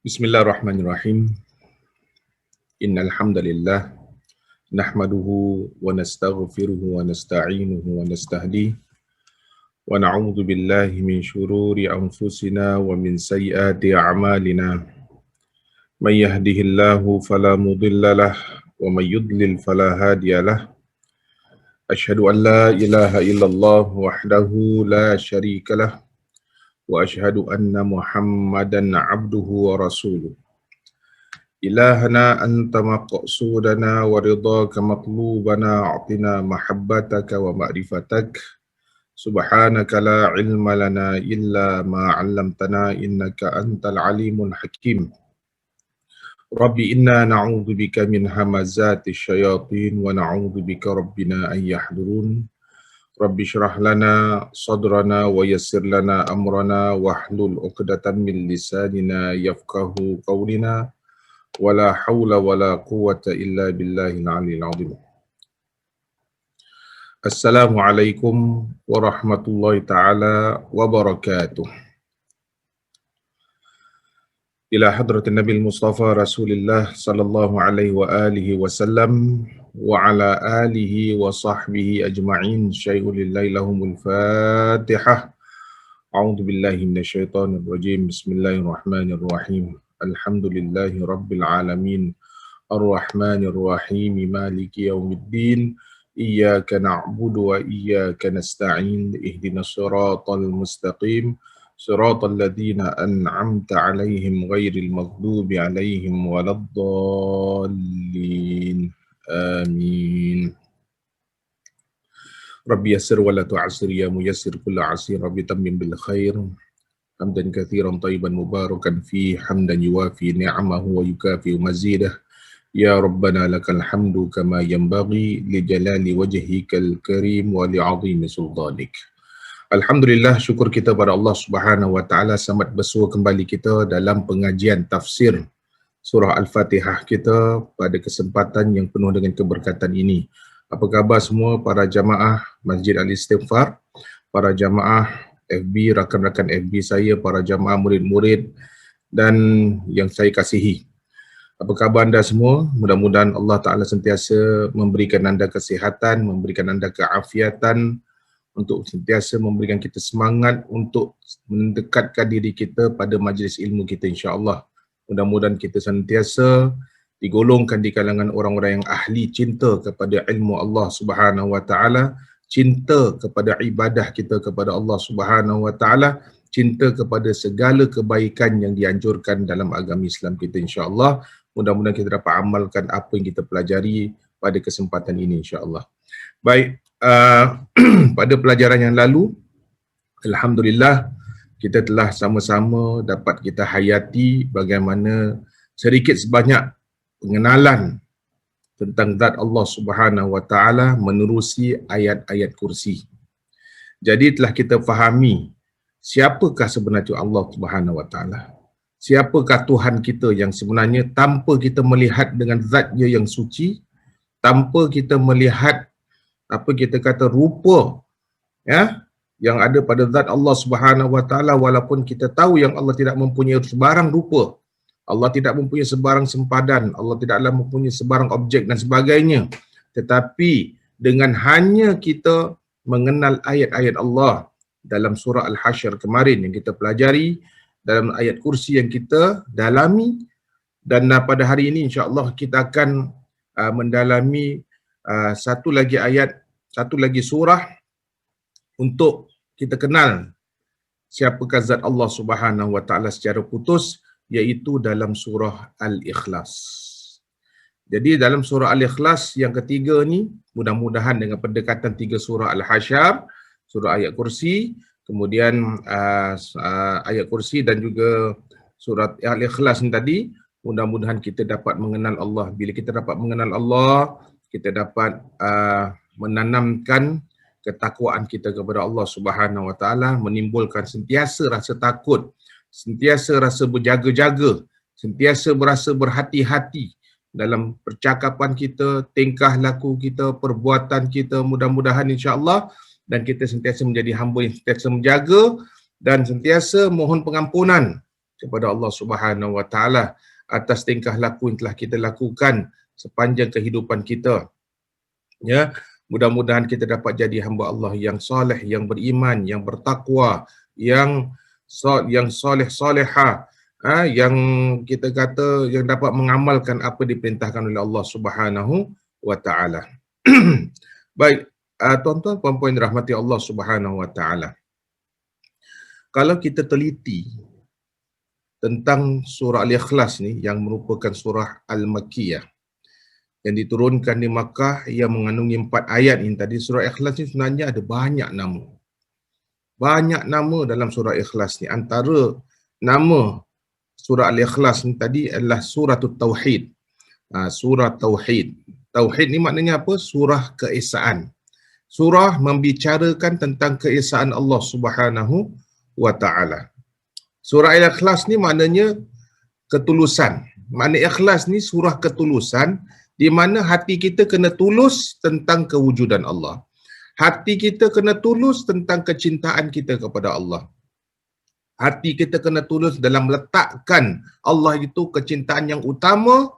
Bismillahirrahmanirrahim. Innal hamdalillah nahmaduhu wa nastaghfiruhu wa nasta'inuhu wa nastahdihi wa na'udzu billahi min shururi anfusina wa min sayyiati a'malina. May yahdihillahu fala mudhillalah wa may yudlil fala hadiyalah. Asyhadu an la ilaha illallah wahdahu la syarikalah wa asyhadu anna Muhammadan 'abduhu wa rasuluh. إلهنا أنت مقصودنا ورضاك مطلوبنا أعطنا محبتك ومعرفتك سبحانك لا علم لنا إلا ما علمتنا إنك أنت العليم الحكيم ربي إنا نعوذ بك من همزات الشياطين ونعوذ بك ربنا أن يحضرون ربي اشرح لنا صدرنا ويسر لنا أمرنا واحلل عقدة من لساننا يفقه قولنا ولا حول ولا قوة إلا بالله العلي العظيم. Assalamualaikum warahmatullahi taala wabarakatuh. Ila hadratin Nabi Mustafa Rasulillah sallallahu alaihi wa alihi wasallam wa ala alihi wa sahbihi ajma'in. Syai'ulillahi lahumul Fatihah. A'udzu billahi minasyaitonir rajim. Bismillahirrahmanirrahim. Alhamdulillahi rabbil alamin. Ar-Rahmanir Rahim. Maliki yaumiddin. Iyyaka na'budu wa iyyaka nasta'in. Ihdinas siratal mustaqim. Siratal ladzina an'amta 'alaihim ghairil maghdubi 'alaihim waladdallin. Amin. Rabbi yassir wa la tu'assir ya muyassir kulla 'asir. Rabbi tammim bil khair. Hamdan katsiran thayyiban mubarakan fi hamdan yuwafi ni'amahu wa yukafi mazidah. Ya Rabbana lakal hamdu kama yanbaghi li jalali wajhikal karim wa li 'azimi sultanik. Alhamdulillah, syukur kita pada Allah Subhanahu wa taala selamat bersua kembali kita dalam pengajian tafsir surah Al-Fatihah kita pada kesempatan yang penuh dengan keberkatan ini. Apa khabar semua para jamaah Masjid Al-Istighfar, para jamaah FB, rakan-rakan FB saya, para jamaah murid-murid dan yang saya kasihi. Apa khabar anda semua? Mudah-mudahan Allah Ta'ala sentiasa memberikan anda kesihatan, memberikan anda keafiatan, untuk sentiasa memberikan kita semangat untuk mendekatkan diri kita pada majlis ilmu kita, insya-Allah. Mudah-mudahan kita sentiasa digolongkan di kalangan orang-orang yang ahli cinta kepada ilmu Allah Subhanahu wa taala, cinta kepada ibadah kita kepada Allah Subhanahu wa taala, cinta kepada segala kebaikan yang dianjurkan dalam agama Islam kita, insya-Allah. Mudah-mudahan kita dapat amalkan apa yang kita pelajari pada kesempatan ini, insya-Allah. Baik, pada pelajaran yang lalu, alhamdulillah kita telah sama-sama dapat kita hayati bagaimana sedikit sebanyak pengenalan tentang zat Allah Subhanahu wa taala menerusi ayat-ayat kursi. Jadi telah kita fahami siapakah sebenarnya Allah Subhanahu wa taala. Siapakah Tuhan kita yang sebenarnya tanpa kita melihat dengan zat-Nya yang suci, tanpa kita melihat apa kita kata rupa ya yang ada pada zat Allah Subhanahu wa taala, walaupun kita tahu yang Allah tidak mempunyai sebarang rupa, Allah tidak mempunyai sebarang sempadan, Allah tidaklah mempunyai sebarang objek dan sebagainya. Tetapi dengan hanya kita mengenal ayat-ayat Allah dalam surah Al-Hasyr kemarin yang kita pelajari, dalam ayat kursi yang kita dalami, dan pada hari ini insya-Allah kita akan mendalami satu lagi ayat, satu lagi surah untuk kita kenal siapakah zat Allah Subhanahu wa taala secara putus, iaitu dalam surah Al-Ikhlas. Jadi dalam surah Al-Ikhlas yang ketiga ni, mudah-mudahan dengan pendekatan tiga surah Al-Hasyr, surah ayat kursi, kemudian ayat kursi dan juga surat Al-Ikhlas ni tadi, mudah-mudahan kita dapat mengenal Allah. Bila kita dapat mengenal Allah, kita dapat menanamkan ketakwaan kita kepada Allah Subhanahu wa taala, menimbulkan sentiasa rasa takut, sentiasa rasa berjaga-jaga, sentiasa berasa berhati-hati dalam percakapan kita, tingkah laku kita, perbuatan kita, mudah-mudahan insya-Allah, dan kita sentiasa menjadi hamba yang sentiasa menjaga dan sentiasa mohon pengampunan, kepada Allah Subhanahu wa taala atas tingkah laku yang telah kita lakukan sepanjang kehidupan kita. Ya, mudah-mudahan kita dapat jadi hamba Allah yang soleh, yang beriman, yang bertakwa, yang soleh solehah, yang kita kata yang dapat mengamalkan apa diperintahkan oleh Allah Subhanahu wa taala. Baik, tuan-tuan puan-puan dirahmati Allah Subhanahu wa taala. Kalau kita teliti tentang surah Al-Ikhlas ni yang merupakan surah Al-Makkiyah yang diturunkan di Makkah yang mengandungi 4 ayat ini tadi, surah Ikhlas ni sebenarnya ada banyak nama. Banyak nama dalam surah Ikhlas ni. Antara nama surah Al-Ikhlas ni tadi adalah suratul Tauhid. Surah Tauhid. Tauhid ni maknanya apa? Surah keesaan. Surah membicarakan tentang keesaan Allah Subhanahu wa taala. Surah Al-Ikhlas ni maknanya ketulusan. Makna ikhlas ni surah ketulusan, di mana hati kita kena tulus tentang kewujudan Allah. Hati kita kena tulus tentang kecintaan kita kepada Allah. Hati kita kena tulus dalam meletakkan Allah itu kecintaan yang utama,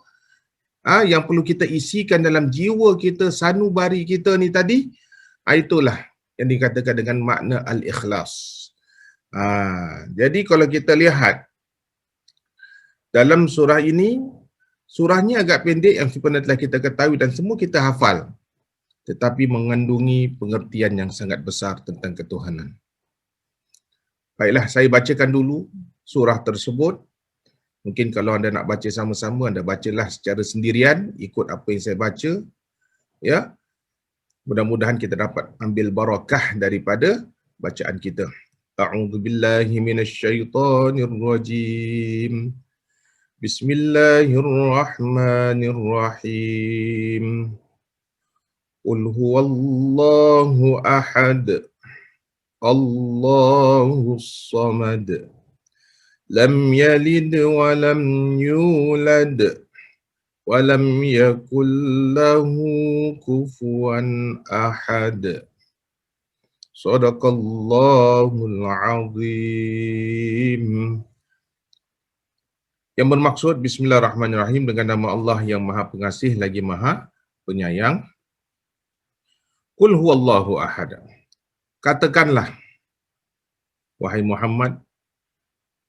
yang perlu kita isikan dalam jiwa kita, sanubari kita ni tadi. Itulah yang dikatakan dengan makna al-ikhlas. Jadi kalau kita lihat dalam surah ini, surahnya agak pendek yang sebenarnya telah kita ketahui dan semua kita hafal, tetapi mengandungi pengertian yang sangat besar tentang ketuhanan. Baiklah, saya bacakan dulu surah tersebut. Mungkin kalau anda nak baca sama-sama, anda bacalah secara sendirian, ikut apa yang saya baca. Ya, mudah-mudahan kita dapat ambil barakah daripada bacaan kita. A'udzubillahi minasyaitonirrajim. Bismillahirrahmanirrahim. Qul huwallahu ahad. Allahus samad. Lam yalid wa lam yulad wa lam yakul lahu kufuwan ahad. Shadaqallahul azim. Yang bermaksud bismillahirrahmanirrahim, dengan nama Allah yang Maha Pengasih lagi Maha Penyayang. Qul huwallahu ahad. Katakanlah wahai Muhammad,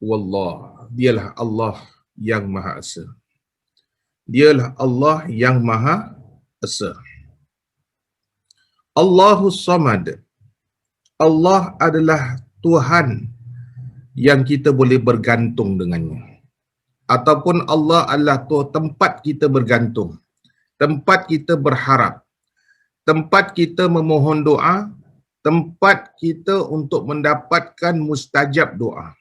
wallah, dialah Allah yang Maha Esa. Dialah Allah yang Maha Esa. Allahus Samad. Allah adalah Tuhan yang kita boleh bergantung dengannya. Ataupun Allah adalah tempat kita bergantung, tempat kita berharap, tempat kita memohon doa, tempat kita untuk mendapatkan mustajab doa,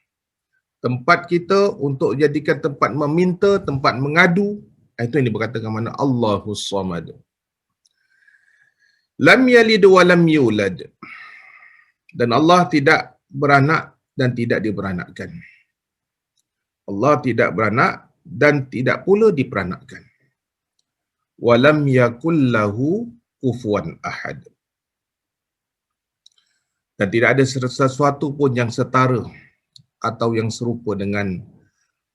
tempat kita untuk jadikan tempat meminta, tempat mengadu. Itu yang diberkatakan mana Allahus Samad. Lam yalid wa lam yulad. Dan Allah tidak beranak dan tidak diberanakkan. Allah tidak beranak dan tidak pula diperanakkan. Walam yakul lahu kufuwan ahad. Dan tidak ada sesuatu pun yang setara atau yang serupa dengan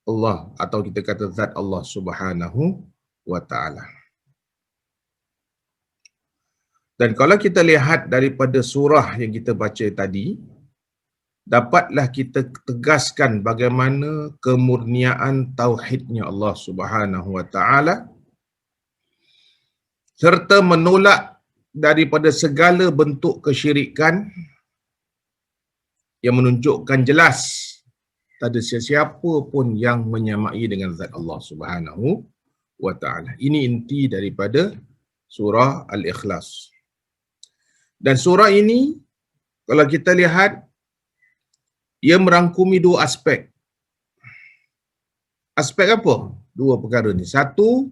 Allah, atau kita kata zat Allah Subhanahu wa taala. Dan kalau kita lihat daripada surah yang kita baca tadi, dapatlah kita tegaskan bagaimana kemurniaan tauhidnya Allah Subhanahu wa taala, serta menolak daripada segala bentuk kesyirikan yang menunjukkan jelas tak ada sesiapa pun yang menyamai dengan zat Allah Subhanahu wa taala. Ini inti daripada surah Al-Ikhlas. Dan surah ini kalau kita lihat, ia merangkumi dua aspek. Aspek apa? Dua perkara ni. Satu,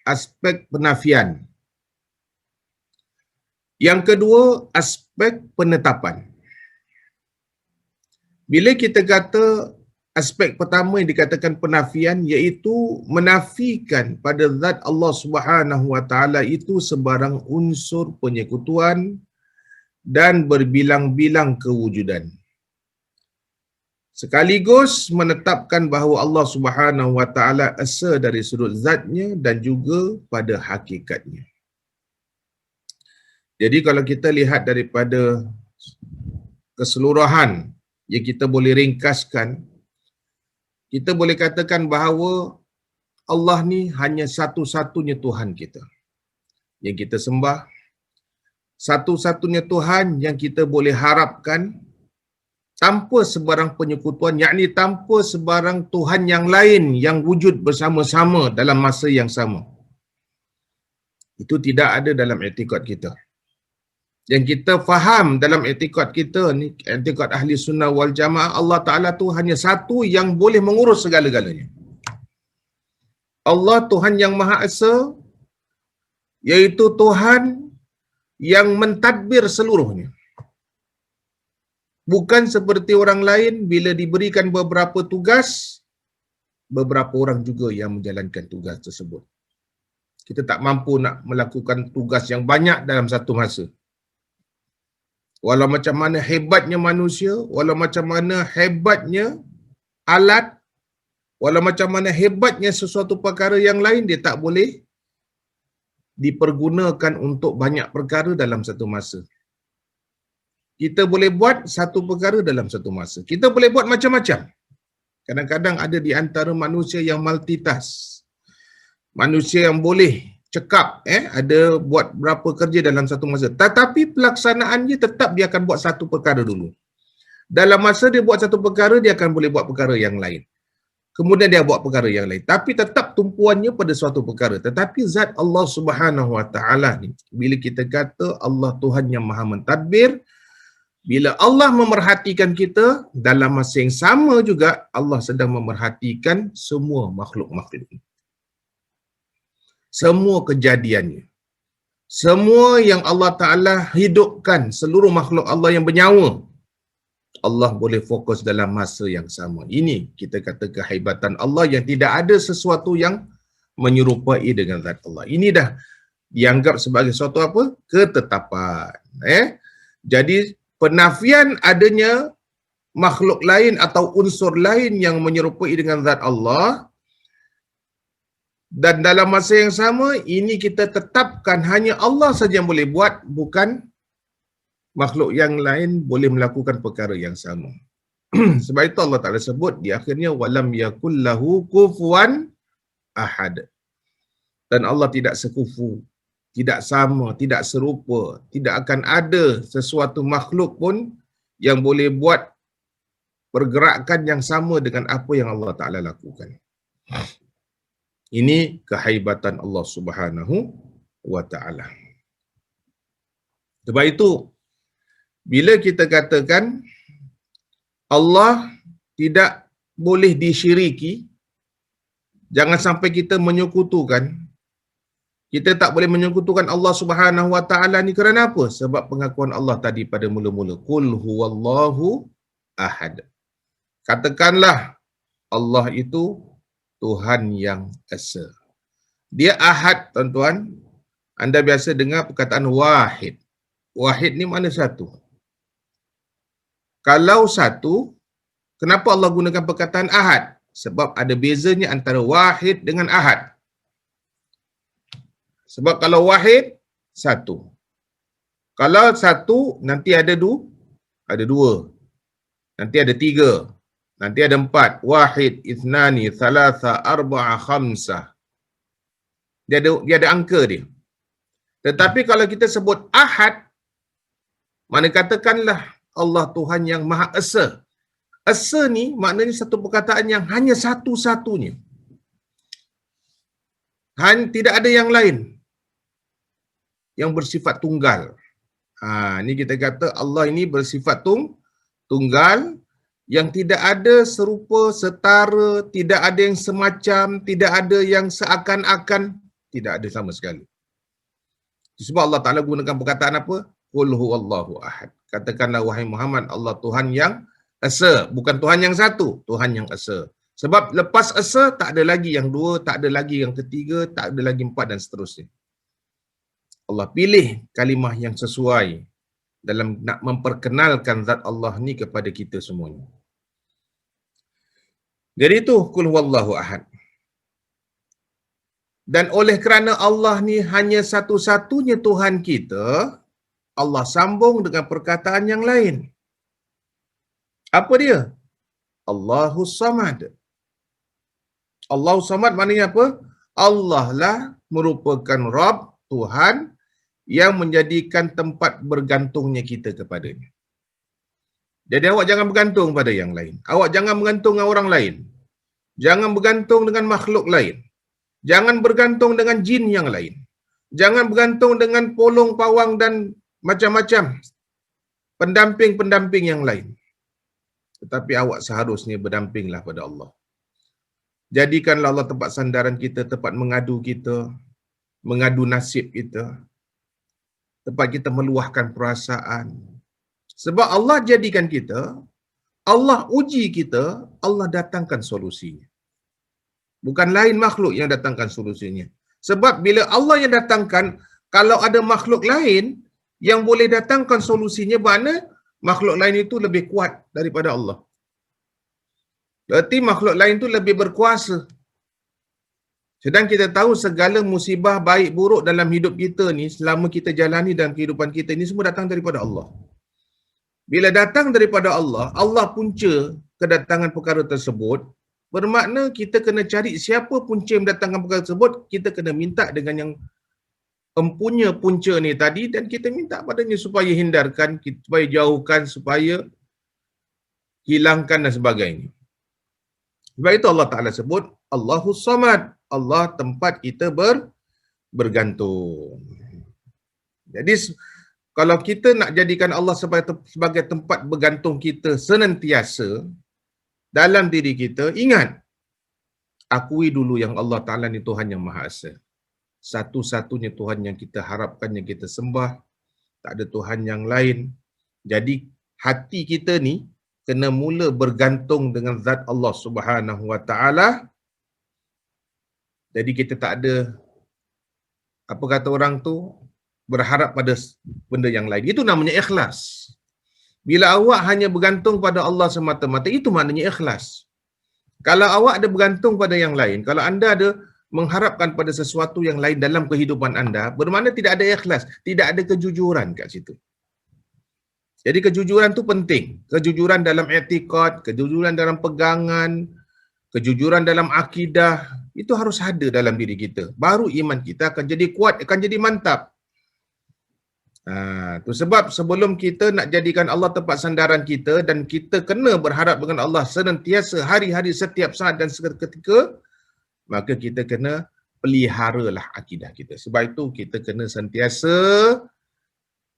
aspek penafian. Yang kedua, aspek penetapan. Bila kita kata aspek pertama yang dikatakan penafian, iaitu menafikan pada zat Allah Subhanahu wa taala itu sebarang unsur penyekutuan dan berbilang-bilang kewujudan. sekaligus menetapkan bahawa Allah Subhanahu wa taala esa dari sudut zatnya dan juga pada hakikatnya. Jadi kalau kita lihat daripada keseluruhan yang kita boleh ringkaskan, kita boleh katakan bahawa Allah ni hanya satu-satunya Tuhan kita yang kita sembah, satu-satunya Tuhan yang kita boleh harapkan tanpa sebarang penyekutuan, yakni tanpa sebarang Tuhan yang lain yang wujud bersama-sama dalam masa yang sama. Itu tidak ada dalam i'tikad kita. Yang kita faham dalam i'tikad kita ni, i'tikad ahli sunnah wal jamaah, Allah Ta'ala tu hanya satu yang boleh mengurus segala-galanya. Allah Tuhan yang Maha Esa, iaitu Tuhan yang mentadbir seluruhnya. Bukan seperti orang lain, bila diberikan beberapa tugas, beberapa orang juga yang menjalankan tugas tersebut. Kita tak mampu nak melakukan tugas yang banyak dalam satu masa. Walau macam mana hebatnya manusia, walau macam mana hebatnya alat, walau macam mana hebatnya sesuatu perkara yang lain, dia tak boleh dipergunakan untuk banyak perkara dalam satu masa. Kita boleh buat satu perkara dalam satu masa. Kita boleh buat macam-macam. Kadang-kadang ada di antara manusia yang multitask. Manusia yang boleh cekap, ada buat berapa kerja dalam satu masa. Tetapi pelaksanaannya tetap dia akan buat satu perkara dulu. Dalam masa dia buat satu perkara, dia akan boleh buat perkara yang lain. Kemudian dia buat perkara yang lain. Tapi tetap tumpuannya pada suatu perkara. Tetapi zat Allah Subhanahu Wa Taala ni, bila kita kata Allah Tuhan yang Maha Mentadbir, bila Allah memerhatikan kita, dalam masa yang sama juga Allah sedang memerhatikan semua makhluk-makhluk. Semua kejadiannya. Semua yang Allah Ta'ala hidupkan, seluruh makhluk Allah yang bernyawa, Allah boleh fokus dalam masa yang sama. Ini kita kata kehebatan Allah yang tidak ada sesuatu yang menyerupai dengan zat Allah. Ini dah dianggap sebagai suatu apa? Ketetapan. Jadi penafian adanya makhluk lain atau unsur lain yang menyerupai dengan zat Allah, dan dalam masa yang sama ini kita tetapkan hanya Allah saja yang boleh buat, bukan makhluk yang lain boleh melakukan perkara yang sama. Sebab itu Allah Ta'ala sebut di akhirnya walam yakul lahu kufuwan ahad. Dan Allah tidak sekufu, tidak sama, tidak serupa, tidak akan ada sesuatu makhluk pun yang boleh buat pergerakan yang sama dengan apa yang Allah Ta'ala lakukan. Ini kehebatan Allah Subhanahu wa Ta'ala. Sebab itu, bila kita katakan Allah tidak boleh disyiriki, jangan sampai kita menyekutukan. Kita tak boleh menyekutukan Allah Subhanahu wa Ta'ala ni kerana apa? Sebab pengakuan Allah tadi pada mula-mula. Qul huwallahu ahad. Katakanlah Allah itu Tuhan yang esa. Dia ahad, tuan-tuan. Anda biasa dengar perkataan wahid. Wahid ni mana satu? Kalau satu, kenapa Allah gunakan perkataan ahad? Sebab ada bezanya antara wahid dengan ahad. Sebab kalau wahid, satu. Kalau satu, nanti ada dua. Nanti ada tiga. Nanti ada empat. Wahid, ithnani, thalatha, arba'a, khamsah. Dia ada angka dia. Tetapi kalau kita sebut ahad, mana katakanlah Allah Tuhan yang Maha Esa. Esa ni maknanya satu perkataan yang hanya satu-satunya. Tidak ada yang lain yang bersifat tunggal. Ini kita kata Allah ini bersifat tunggal, yang tidak ada serupa, setara, tidak ada yang semacam, tidak ada yang seakan-akan, tidak ada sama sekali. Sebab Allah Ta'ala gunakan perkataan apa? Qul huwallahu ahad. Katakanlah wahai Muhammad, Allah Tuhan yang esa, bukan Tuhan yang satu, Tuhan yang esa. Sebab lepas esa tak ada lagi yang dua, tak ada lagi yang ketiga, tak ada lagi empat dan seterusnya. Allah pilih kalimah yang sesuai dalam nak memperkenalkan zat Allah ni kepada kita semuanya. Jadi itu qul huwallahu ahad. Dan oleh kerana Allah ni hanya satu-satunya Tuhan kita, Allah sambung dengan perkataan yang lain. Apa dia? Allahus Samad. Allahus Samad maknanya apa? Allah lah merupakan Rabb, Tuhan yang menjadikan tempat bergantungnya kita kepadanya. Jadi awak jangan bergantung pada yang lain. Awak jangan bergantung dengan orang lain. Jangan bergantung dengan makhluk lain. Jangan bergantung dengan jin yang lain. Jangan bergantung dengan polong, pawang dan macam-macam pendamping-pendamping yang lain. Tetapi awak seharusnya berdampinglah pada Allah. Jadikanlah Allah tempat sandaran kita, tempat mengadu kita, mengadu nasib kita, tempat kita meluahkan perasaan. Sebab Allah jadikan kita, Allah uji kita, Allah datangkan solusinya. Bukan lain makhluk yang datangkan solusinya. Sebab bila Allah yang datangkan, kalau ada makhluk lain yang boleh datangkan solusinya, mana makhluk lain itu lebih kuat daripada Allah. Berarti makhluk lain itu lebih berkuasa. Sedang kita tahu segala musibah baik buruk dalam hidup kita ni, selama kita jalani dalam kehidupan kita ni, semua datang daripada Allah. Bila datang daripada Allah, Allah punca kedatangan perkara tersebut, bermakna kita kena cari siapa punca yang mendatangkan perkara tersebut, kita kena minta dengan yang empunya punca ni tadi, dan kita minta padanya supaya hindarkan, supaya jauhkan, supaya hilangkan dan sebagainya. Sebab itu Allah Ta'ala sebut Allahus Samad, Allah tempat kita bergantung. Jadi kalau kita nak jadikan Allah sebagai tempat bergantung kita senantiasa dalam diri kita, ingat, akui dulu yang Allah Ta'ala ni Tuhan yang Maha Esa. Satu-satunya Tuhan yang kita harapkan, yang kita sembah. Tak ada Tuhan yang lain. Jadi hati kita ni kena mula bergantung dengan zat Allah Subhanahu Wa Ta'ala. Jadi kita tak ada, apa kata orang tu, berharap pada benda yang lain. Itu namanya ikhlas. Bila awak hanya bergantung pada Allah semata-mata, itu maknanya ikhlas. Kalau awak ada bergantung pada yang lain, kalau anda ada mengharapkan pada sesuatu yang lain dalam kehidupan anda, bermakna tidak ada ikhlas, tidak ada kejujuran kat situ. Jadi kejujuran tu penting. Kejujuran dalam i'tiqad, kejujuran dalam pegangan, kejujuran dalam akidah, itu harus ada dalam diri kita. Baru iman kita akan jadi kuat, akan jadi mantap. Tu sebab sebelum kita nak jadikan Allah tempat sandaran kita, dan kita kena berharap dengan Allah senantiasa, hari-hari, setiap saat dan seketika, maka kita kena peliharalah akidah kita. Sebab itu kita kena sentiasa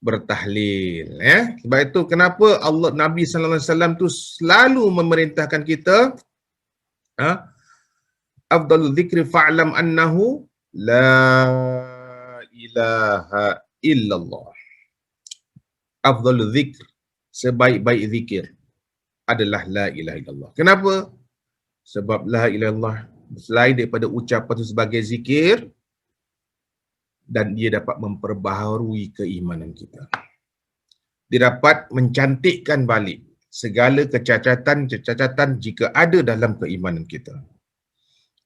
bertahlil. Sebab itu kenapa Allah, Nabi sallallahu alaihi wasallam tu selalu memerintahkan kita, afdalul dzikri fa'lam annahu la ilaha illallah. Afdalul dzikr, sebaik-baik zikir adalah la ilaha illallah. Kenapa? Sebab la ilaha illallah selain daripada ucapan itu sebagai zikir, dan dia dapat memperbaharui keimanan kita. Dia dapat mencantikkan balik segala kecacatan jika ada dalam keimanan kita.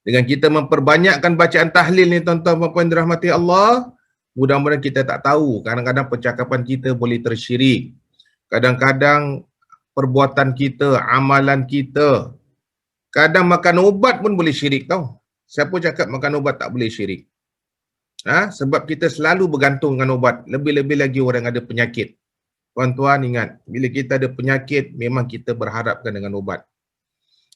Dengan kita memperbanyakkan bacaan tahlil ni, tuan-tuan dan puan dirahmati Allah, mudah-mudahan kita tak tahu, kadang-kadang percakapan kita boleh tersyirik. Kadang-kadang perbuatan kita, amalan kita, kadang makan ubat pun boleh syirik tau. Siapa cakap makan ubat tak boleh syirik? Sebab kita selalu bergantung dengan ubat. Lebih-lebih lagi orang ada penyakit. Tuan-tuan ingat, bila kita ada penyakit, memang kita berharapkan dengan ubat.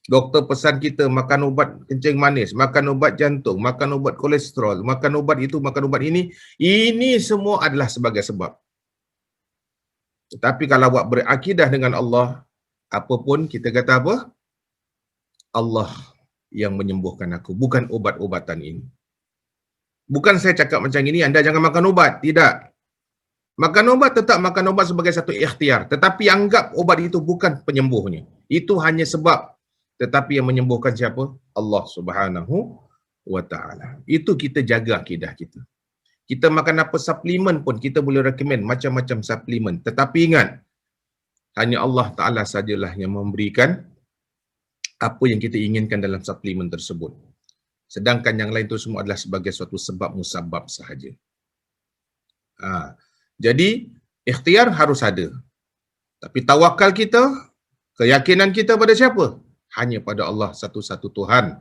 Doktor pesan kita makan ubat kencing manis, makan ubat jantung, makan ubat kolesterol, makan ubat itu, makan ubat ini. Ini semua adalah sebagai sebab. Tetapi kalau awak berakidah dengan Allah, apapun kita kata apa? Allah yang menyembuhkan aku, bukan ubat-ubatan ini. Bukan saya cakap macam ini, anda jangan makan ubat. Tidak. Makan ubat, tetap makan ubat sebagai satu ikhtiar. Tetapi anggap ubat itu bukan penyembuhnya. Itu hanya sebab. Tetapi yang menyembuhkan siapa? Allah Subhanahu Wa Ta'ala. Itu kita jaga akidah kita. Kita makan apa suplemen pun, kita boleh recommend macam-macam suplemen. Tetapi ingat, hanya Allah Ta'ala sajalah yang memberikan apa yang kita inginkan dalam suplemen tersebut. Sedangkan yang lain itu semua adalah sebagai suatu sebab musabab sahaja. Jadi, ikhtiar harus ada. Tapi tawakal kita, keyakinan kita pada siapa? Hanya pada Allah satu-satu Tuhan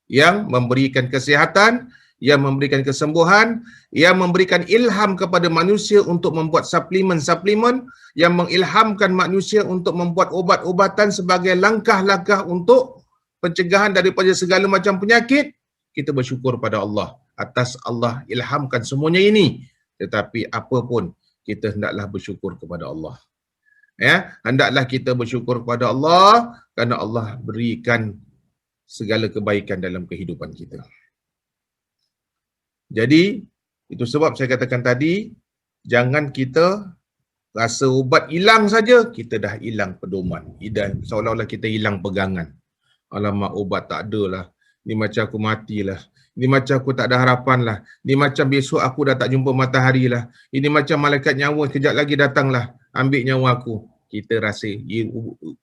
yang memberikan kesihatan, yang memberikan kesembuhan, yang memberikan ilham kepada manusia untuk membuat suplemen-suplemen, yang mengilhamkan manusia untuk membuat obat-obatan sebagai langkah-langkah untuk pencegahan daripada segala macam penyakit. Kita bersyukur pada Allah atas Allah ilhamkan semuanya ini. Tetapi apa pun, kita hendaklah bersyukur kepada Allah. Ya, hendaklah kita bersyukur kepada Allah kerana Allah berikan segala kebaikan dalam kehidupan kita. Jadi, itu sebab saya katakan tadi, jangan kita rasa ubat hilang saja, kita dah hilang pedoman. Seolah-olah kita hilang pegangan. Alamak, ubat tak ada lah. Ni macam aku matilah. Ni macam aku tak ada harapan lah. Ni macam besok aku dah tak jumpa matahari lah. Ini macam malaikat nyawa kejap lagi datanglah. Ambil nyawa aku. Kita rasa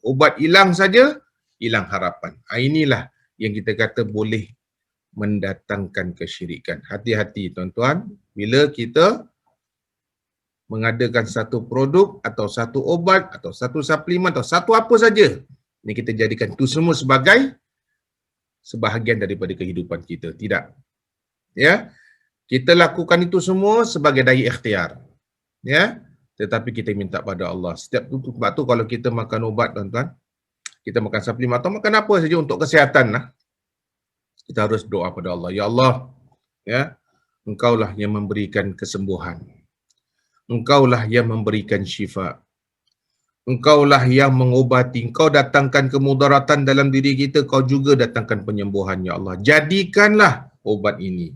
ubat hilang saja, hilang harapan. Inilah yang kita kata boleh mendatangkan kesyirikan. Hati-hati tuan-tuan, bila kita mengadakan satu produk atau satu obat atau satu suplemen atau satu apa saja, ini kita jadikan itu semua sebagai sebahagian daripada kehidupan kita. Tidak. Ya. Kita lakukan itu semua sebagai daya ikhtiar. Ya. Tetapi kita minta pada Allah. Sebab tu kalau kita makan ubat tuan-tuan, kita makan suplemen atau makan apa saja untuk kesihatan lah, kita harus doa pada Allah. Ya Allah, ya, Engkaulah yang memberikan kesembuhan. Engkaulah yang memberikan syifa. Engkaulah yang mengobati. Engkau datangkan kemudaratan dalam diri kita, Kau juga datangkan penyembuhan, ya Allah. Jadikanlah obat ini.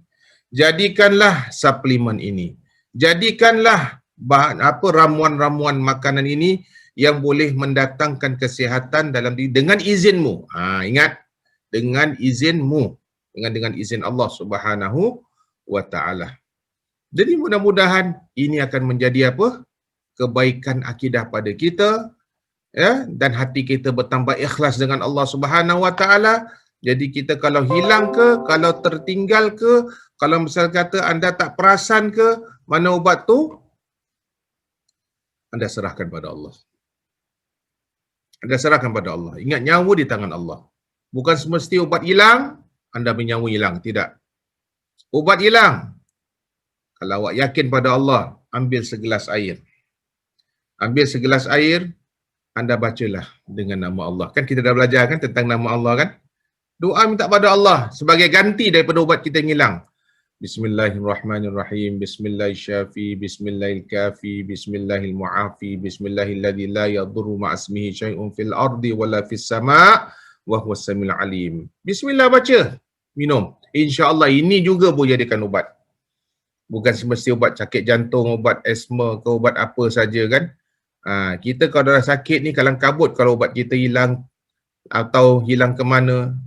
Jadikanlah suplemen ini. Jadikanlah ramuan-ramuan makanan ini yang boleh mendatangkan kesihatan dalam diri dengan izin-Mu. Ingat, dengan izin-Mu. Dengan izin Allah Subhanahu wa Ta'ala. Jadi mudah-mudahan ini akan menjadi apa? Kebaikan akidah pada kita, ya, dan hati kita bertambah ikhlas dengan Allah Subhanahu wa Ta'ala. Jadi kita kalau hilang ke, kalau tertinggal ke, kalau misal kata anda tak perasan ke mana ubat tu, anda serahkan pada Allah. Anda serahkan pada Allah. Ingat, nyawa di tangan Allah. Bukan semesti ubat hilang, anda punya nyawa hilang. Tidak. Ubat hilang. Kalau awak yakin pada Allah, ambil segelas air. Ambil segelas air, anda bacalah dengan nama Allah. Kan kita dah belajar kan tentang nama Allah kan? Doa minta pada Allah sebagai ganti daripada ubat kita yang hilang. Bismillahirrahmanirrahim. Bismillahirrahmanirrahim. Bismillahirkafi. Bismillahirmu'afi. Bismillahilladzi la yadurru ma'asmihi syai'un fil ardi wala fis sama' wa huwas samiul alim. Bismillah baca, minum. InsyaAllah ini juga boleh jadikan ubat. Bukan semesti ubat sakit jantung, ubat asma ke ubat apa saja kan. Kita kalau dah sakit ni kalang kabut kalau ubat kita hilang atau hilang ke mana,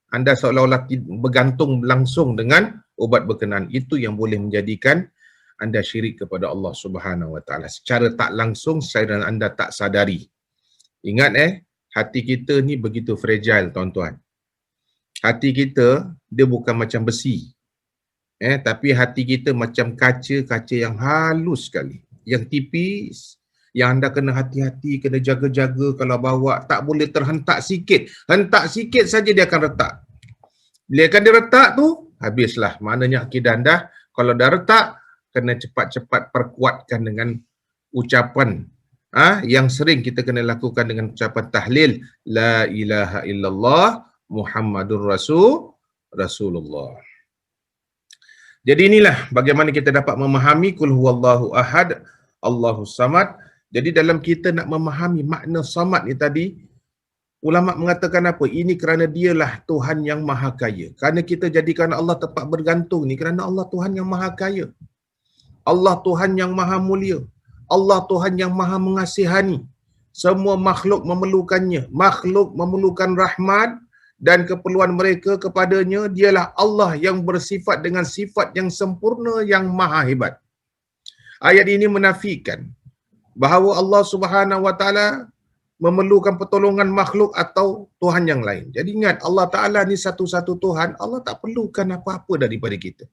anda seolah-olah bergantung langsung dengan ubat berkenaan. Itu yang boleh menjadikan anda syirik kepada Allah Subhanahu wa Ta'ala secara tak langsung, secara anda tak sadari. Ingat hati kita ni begitu fragile tuan-tuan. Hati kita dia bukan macam besi. Tapi hati kita macam kaca yang halus sekali, yang tipis, yang anda kena hati-hati, kena jaga-jaga kalau bawa, tak boleh terhentak sikit. Hentak sikit saja dia akan retak. Bila akan dia retak tu, habislah. Maknanya akidah anda, kalau dah retak, kena cepat-cepat perkuatkan dengan ucapan yang sering kita kena lakukan dengan ucapan tahlil, La ilaha illallah Muhammadur Rasulullah. Jadi inilah bagaimana kita dapat memahami Qul huwallahu ahad, Allahus samad. Jadi dalam kita nak memahami makna samad ni tadi, ulama mengatakan apa? Ini kerana dialah Tuhan yang maha kaya. Kerana kita jadikan Allah tempat bergantung ni kerana Allah Tuhan yang maha kaya. Allah Tuhan yang maha mulia. Allah Tuhan yang maha mengasihani. Semua makhluk memerlukannya. Makhluk memerlukan rahmat dan keperluan mereka kepadanya. Dialah Allah yang bersifat dengan sifat yang sempurna, yang maha hebat. Ayat ini menafikan bahawa Allah Subhanahu wa Ta'ala memerlukan pertolongan makhluk atau Tuhan yang lain. Jadi ingat, Allah Ta'ala ni satu-satu Tuhan, Allah tak perlukan apa-apa daripada kita.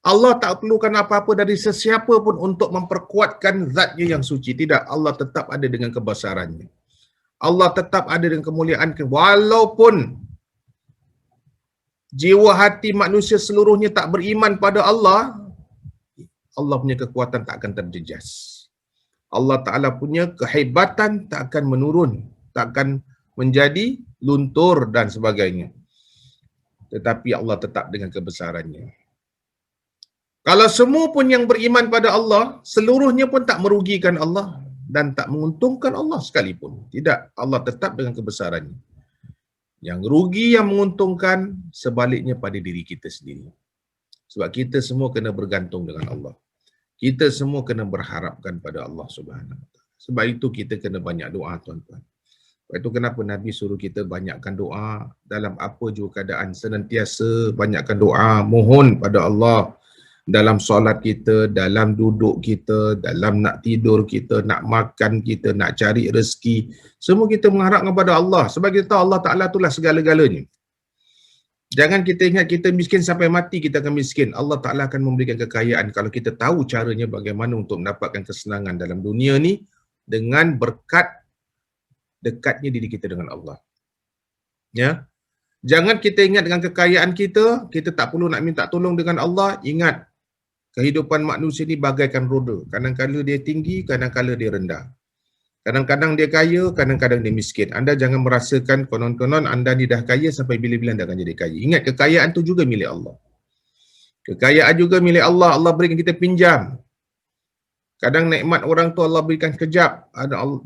Allah tak perlukan apa-apa dari sesiapa pun untuk memperkuatkan zatnya yang suci. Tidak, Allah tetap ada dengan kebesarannya. Allah tetap ada dengan kemuliaan. Walaupun jiwa hati manusia seluruhnya tak beriman pada Allah, Allah punya kekuatan tak akan terjejas. Allah Ta'ala punya kehebatan tak akan menurun, tak akan menjadi luntur dan sebagainya. Tetapi Allah tetap dengan kebesarannya. Kalau semua pun yang beriman pada Allah, seluruhnya pun tak merugikan Allah dan tak menguntungkan Allah sekalipun. Tidak, Allah tetap dengan kebesarannya. Yang rugi, yang menguntungkan, sebaliknya pada diri kita sendiri. Sebab kita semua kena bergantung dengan Allah. Kita semua kena berharapkan pada Allah Subhanahu Wa Taala. Sebab itu kita kena banyak doa, tuan-tuan. Sebab itu kenapa Nabi suruh kita banyakkan doa dalam apa juga keadaan, senantiasa banyakkan doa, mohon pada Allah dalam solat kita, dalam duduk kita, dalam nak tidur kita, nak makan kita, nak cari rezeki. Semua kita mengharap kepada Allah. Sebab kita tahu Allah Ta'ala itulah segala-galanya. Jangan kita ingat kita miskin sampai mati kita akan miskin. Allah Ta'ala akan memberikan kekayaan kalau kita tahu caranya bagaimana untuk mendapatkan kesenangan dalam dunia ni dengan berkat dekatnya diri kita dengan Allah. Ya. Jangan kita ingat dengan kekayaan kita, kita tak perlu nak minta tolong dengan Allah. Ingat, kehidupan manusia ni bagaikan roda. Kadang-kadang dia tinggi, kadang-kadang dia rendah. Kadang-kadang dia kaya, kadang-kadang dia miskin. Anda jangan merasakan konon-konon anda ni dah kaya sampai bila-bila anda akan jadi kaya. Ingat, kekayaan tu juga milik Allah. Kekayaan juga milik Allah. Allah berikan kita pinjam. Kadang nikmat orang tu Allah berikan kejap.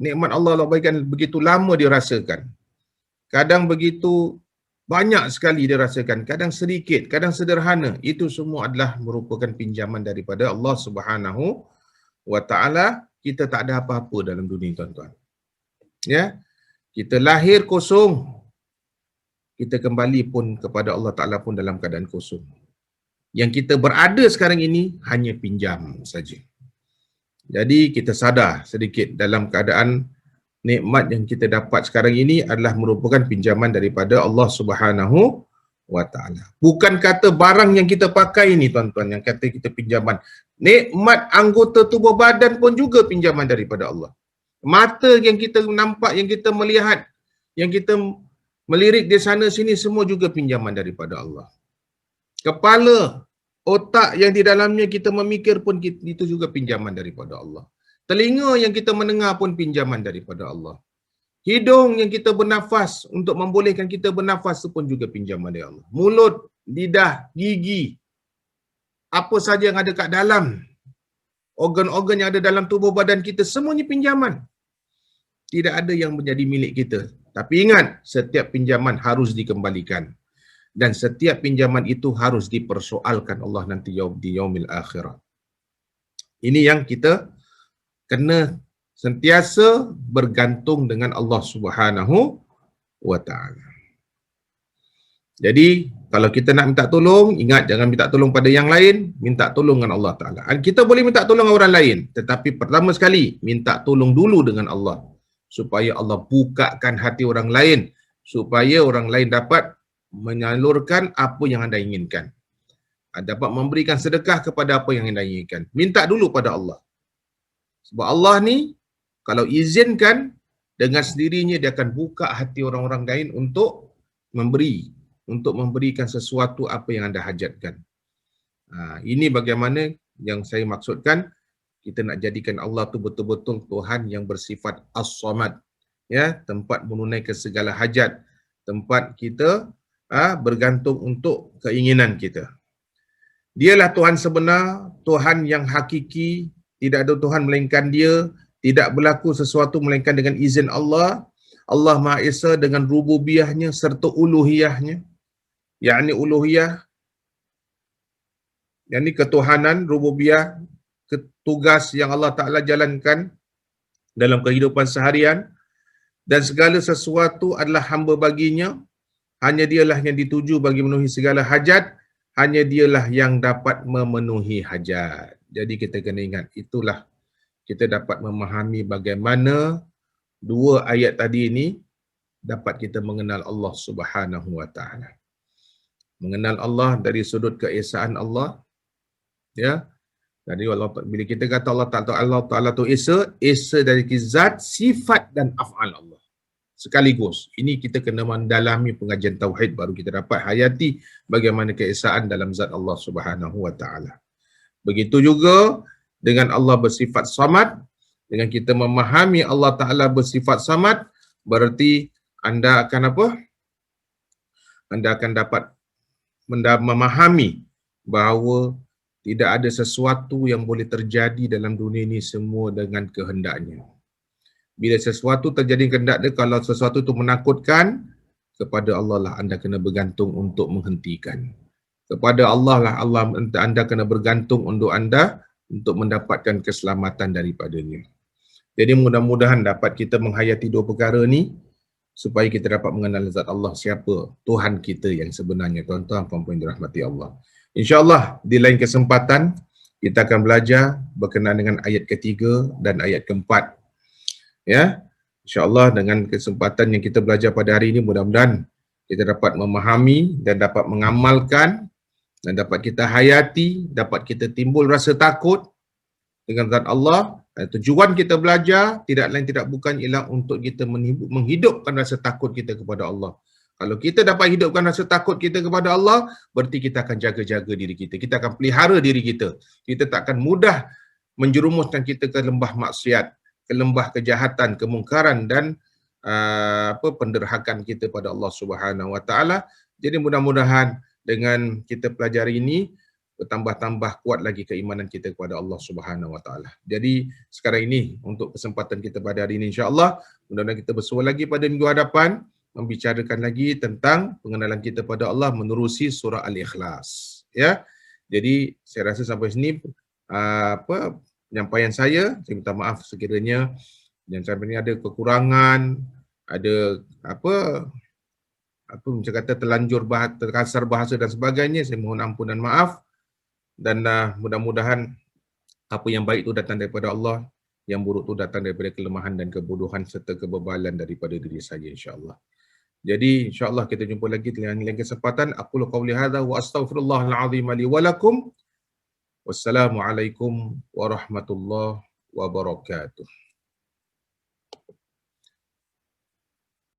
Nikmat Allah berikan begitu lama dirasakan. Kadang begitu banyak sekali dirasakan. Kadang sedikit, kadang sederhana. Itu semua adalah merupakan pinjaman daripada Allah Subhanahu Wa Taala. Kita tak ada apa-apa dalam dunia, tuan-tuan. Ya, kita lahir kosong, kita kembali pun kepada Allah Ta'ala pun dalam keadaan kosong. Yang kita berada sekarang ini hanya pinjam saja. Jadi kita sadar sedikit dalam keadaan nikmat yang kita dapat sekarang ini adalah merupakan pinjaman daripada Allah Subhanahu Wa Ta'ala. Bukan kata barang yang kita pakai ini, tuan-tuan, yang kata kita pinjaman. Nikmat anggota tubuh badan pun juga pinjaman daripada Allah. Mata yang kita nampak, yang kita melihat, yang kita melirik di sana sini, semua juga pinjaman daripada Allah. Kepala, otak yang di dalamnya kita memikir pun itu juga pinjaman daripada Allah. Telinga yang kita mendengar pun pinjaman daripada Allah. Hidung yang kita bernafas untuk membolehkan kita bernafas itu pun juga pinjaman dari Allah. Mulut, lidah, gigi, apa saja yang ada kat dalam, organ-organ yang ada dalam tubuh badan kita, semuanya pinjaman. Tidak ada yang menjadi milik kita. Tapi ingat, setiap pinjaman harus dikembalikan. Dan setiap pinjaman itu harus dipersoalkan Allah nanti di yaumil akhirat. Ini yang kita kena sentiasa bergantung dengan Allah Subhanahu Wa Ta'ala. Jadi, kalau kita nak minta tolong, ingat jangan minta tolong pada yang lain, minta tolong dengan Allah Ta'ala. Kita boleh minta tolong dengan orang lain, tetapi pertama sekali, minta tolong dulu dengan Allah. Supaya Allah bukakan hati orang lain, supaya orang lain dapat menyalurkan apa yang anda inginkan. Dapat memberikan sedekah kepada apa yang anda inginkan. Minta dulu pada Allah. Sebab Allah ni, kalau izinkan, dengan sendirinya dia akan buka hati orang-orang lain untuk memberi, untuk memberikan sesuatu apa yang anda hajatkan. Ini bagaimana yang saya maksudkan, kita nak jadikan Allah tu betul-betul Tuhan yang bersifat As-Samad. Ya, tempat menunaikan segala hajat, tempat kita bergantung untuk keinginan kita. Dialah Tuhan sebenar, Tuhan yang hakiki, tidak ada Tuhan melainkan dia, tidak berlaku sesuatu melainkan dengan izin Allah. Allah Maha Esa dengan rububiyahnya serta uluhiyahnya. Yakni uluhiyah, yakni ketuhanan, rububiyah, tugas yang Allah Ta'ala jalankan dalam kehidupan seharian, dan segala sesuatu adalah hamba baginya. Hanya dialah yang dituju bagi memenuhi segala hajat, hanya dialah yang dapat memenuhi hajat. Jadi kita kena ingat, itulah kita dapat memahami bagaimana Dua ayat tadi ini dapat kita mengenal Allah Subhanahu wa taala. Mengenal Allah dari sudut keesaan Allah, ya. Jadi bila kita kata Allah Taala tu esa dari zat, sifat dan af'al Allah sekaligus. Ini kita kena mendalami pengajian tauhid baru kita dapat hayati bagaimana keesaan dalam zat Allah Subhanahu wa taala. Begitu juga dengan Allah bersifat samad, dengan kita memahami Allah Taala bersifat samad, berarti anda akan apa? Anda akan dapat memahami bahawa tidak ada sesuatu yang boleh terjadi dalam dunia ini semua dengan kehendaknya. Bila sesuatu terjadi kehendak dia, kalau sesuatu itu menakutkan, kepada Allah lah anda kena bergantung untuk menghentikan. Kepada Allah lah anda kena bergantung untuk anda untuk mendapatkan keselamatan daripadanya. Jadi mudah-mudahan dapat kita menghayati dua perkara ni supaya kita dapat mengenal zat Allah, siapa Tuhan kita yang sebenarnya. Tuan-tuan puan-puan dirahmati Allah. InsyaAllah di lain kesempatan kita akan belajar berkenaan dengan ayat ketiga dan ayat keempat. Ya, InsyaAllah dengan kesempatan yang kita belajar pada hari ini, mudah-mudahan kita dapat memahami dan dapat mengamalkan dan dapat kita hayati, dapat kita timbul rasa takut dengan zat Allah. Tujuan kita belajar tidak lain tidak bukan ialah untuk kita menghidupkan rasa takut kita kepada Allah. Kalau kita dapat hidupkan rasa takut kita kepada Allah, berarti kita akan jaga-jaga diri kita. Kita akan pelihara diri kita. Kita tak akan mudah menjerumuskan kita ke lembah maksiat, ke lembah kejahatan, kemungkaran dan penderhakan kita pada Allah Subhanahu Wa Taala. Jadi mudah-mudahan dengan kita pelajari ini bertambah-tambah kuat lagi keimanan kita kepada Allah Subhanahu Wa Taala. Jadi sekarang ini untuk kesempatan kita pada hari ini, insya-Allah mudah-mudahan kita bersua lagi pada minggu hadapan membicarakan lagi tentang pengenalan kita pada Allah menerusi surah Al-Ikhlas. Ya. Jadi saya rasa sampai sini penyampaian saya minta maaf sekiranya yang sampai ini ada kekurangan, ada macam kata terlanjur terkasar bahasa dan sebagainya, saya mohon ampun dan maaf. Dan mudah-mudahan apa yang baik itu datang daripada Allah, yang buruk itu datang daripada kelemahan dan kebodohan serta kebebalan daripada diri saya, insya-Allah. Jadi insya-Allah kita jumpa lagi di lain kesempatan. Aqulu qauli hadza wa astaghfirullahal azim li wa lakum. Wassalamualaikum warahmatullahi wabarakatuh.